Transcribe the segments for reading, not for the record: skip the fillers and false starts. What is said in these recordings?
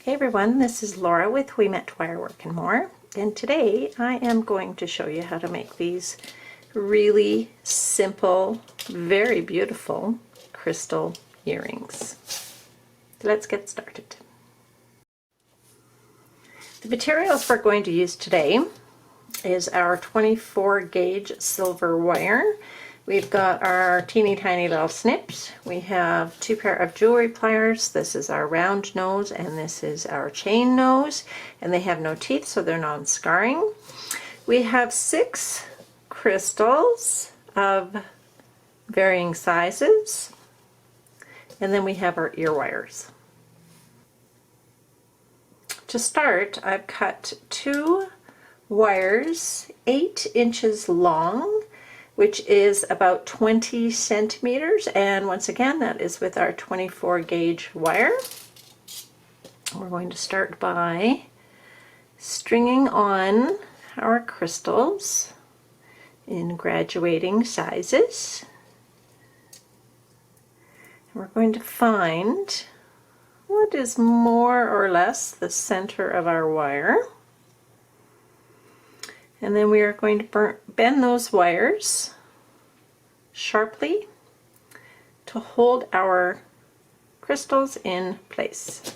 Hey everyone, this is Laura with We Met Wirework and More, and today I am going to show you how to make these really simple, very beautiful crystal earrings. Let's get started. The materials we're going to use today is our 24 gauge silver wire. We've got our teeny tiny little snips. We have 2 pair of jewelry pliers. This is our round nose and this is our chain nose, and they have no teeth, so they're non-scarring. We have 6 crystals of varying sizes, and then we have our ear wires. To start, I've cut 2 wires 8 inches long, which is about 20 centimeters, and once again that is with our 24 gauge wire. We're going to start by stringing on our crystals in graduating sizes. We're going to find what is more or less the center of our wire. And then we are going to bend those wires sharply to hold our crystals in place.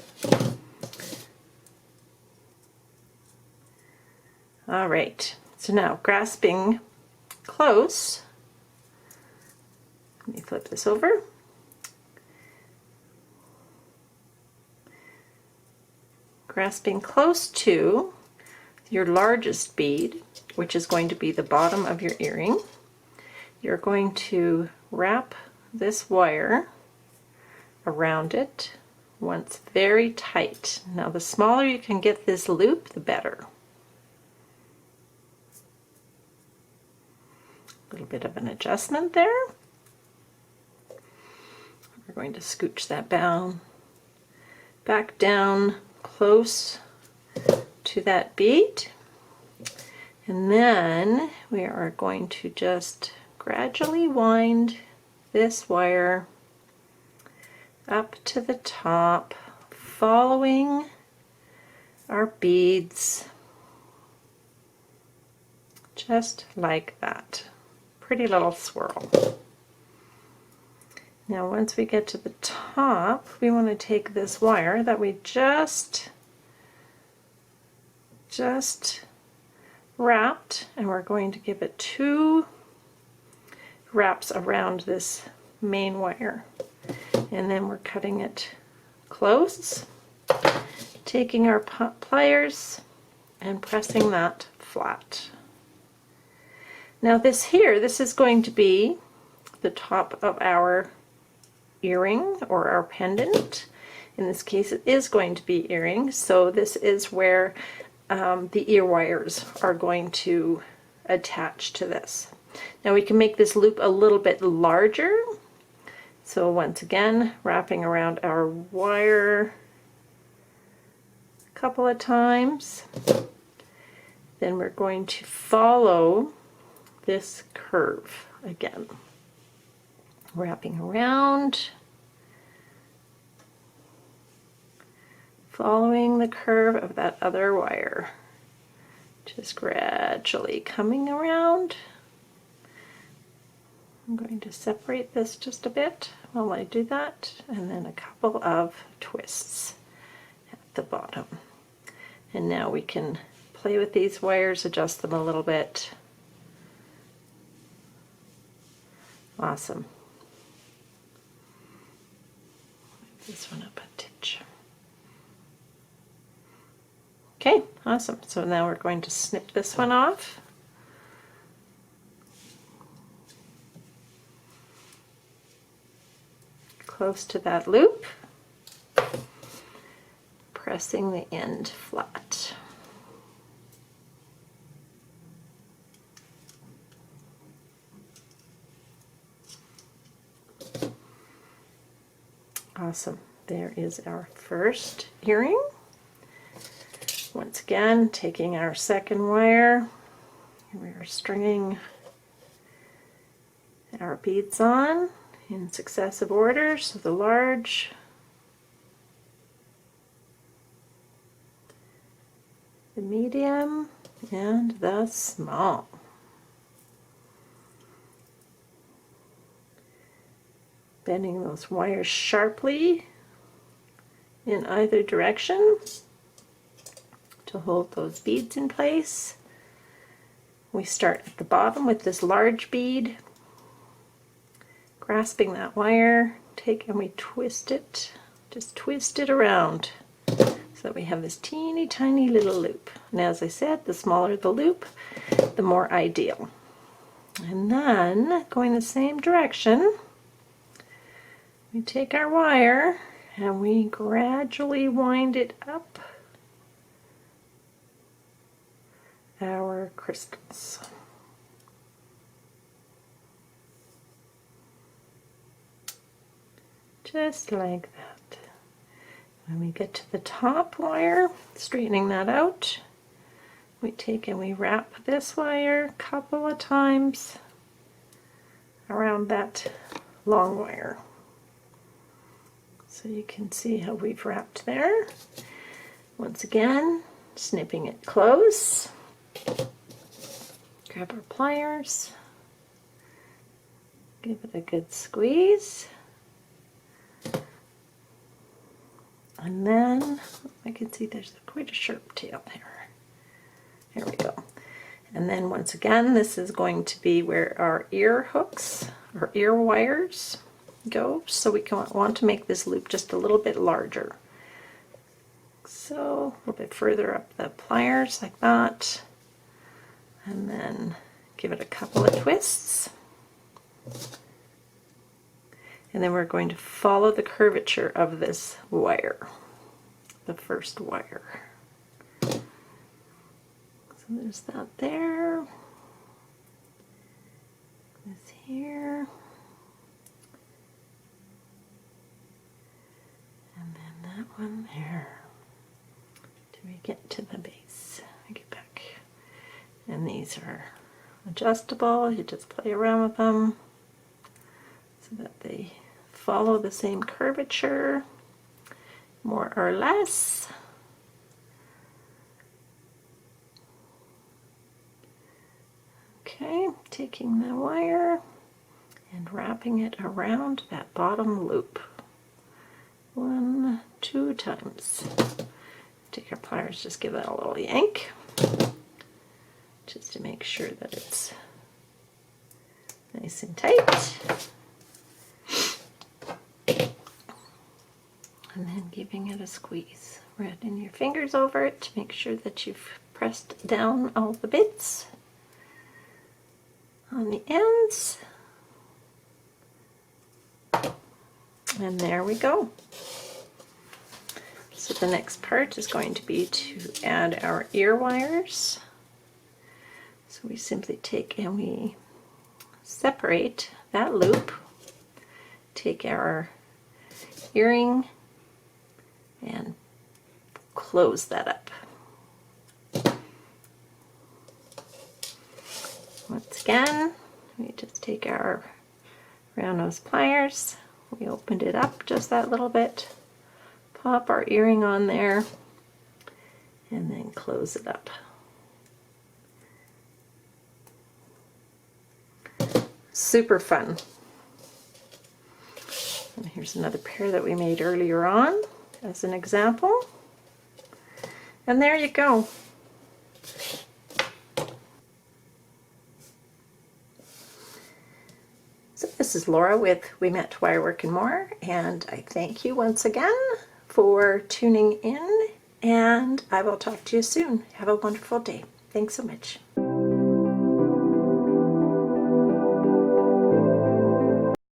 All right, so now grasping close, let me flip this over. Grasping close to your largest bead, which is going to be the bottom of your earring, you're going to wrap this wire around it once very tight. Now the smaller you can get this loop, the better. A little bit of an adjustment there. We're going to scooch that back down close to that bead, and then we are going to just gradually wind this wire up to the top, following our beads just like that. Pretty little swirl. Now once we get to the top, we want to take this wire that we just wrapped, and we're going to give it 2 wraps around this main wire, and then we're cutting it close, taking our pliers and pressing that flat. Now this is going to be the top of our earring or our pendant. In this case it is going to be earring, so this is where the ear wires are going to attach to this. Now we can make this loop a little bit larger, so once again wrapping around our wire a couple of times, then we're going to follow this curve again, wrapping around, following the curve of that other wire, just gradually coming around. I'm going to separate this just a bit while I do that, and then a couple of twists at the bottom. And now we can play with these wires, adjust them a little bit. Awesome. Move this one up a titch. Okay, awesome. So now we're going to snip this one off. Close to that loop, pressing the end flat. Awesome. There is our first earring. Once again, taking our second wire, we are stringing our beads on in successive order, so the large, medium and the small. Bending those wires sharply in either direction to hold those beads in place. We start at the bottom with this large bead, grasping that wire, and we twist it, just twist it around so that we have this teeny tiny little loop. And as I said, the smaller the loop, the more ideal. And then going the same direction, we take our wire and we gradually wind it up our crystals. Just like that. When we get to the top wire, straightening that out, we take and we wrap this wire a couple of times around that long wire. So you can see how we've wrapped there. Once again, snipping it close. Grab our pliers, give it a good squeeze, and then I can see there's quite a sharp tail there. There we go. And then once again, this is going to be where our ear hooks, or ear wires go, so we want to make this loop just a little bit larger. So a little bit further up the pliers like that. And then give it a couple of twists. And then we're going to follow the curvature of this wire, the first wire. So there's that there. This here. And then that one there. Till we get to the base. I get back. And these are adjustable. You just play around with them so that they follow the same curvature, more or less. Okay, taking the wire and wrapping it around that bottom loop. 1, 2 times. Take our pliers, just give it a little yank, just to make sure that it's nice and tight. And then giving it a squeeze. Running your fingers over it to make sure that you've pressed down all the bits on the ends. And there we go. So the next part is going to be to add our ear wires. So we simply take and we separate that loop, take our earring and close that up. Once again, we just take our round nose pliers, we opened it up just that little bit, pop our earring on there, and then close it up. Super fun. And here's another pair that we made earlier on as an example. And there you go. So this is Laura with We Met Wirework and More, and I thank you once again for tuning in, and I will talk to you soon. Have a wonderful day. Thanks so much.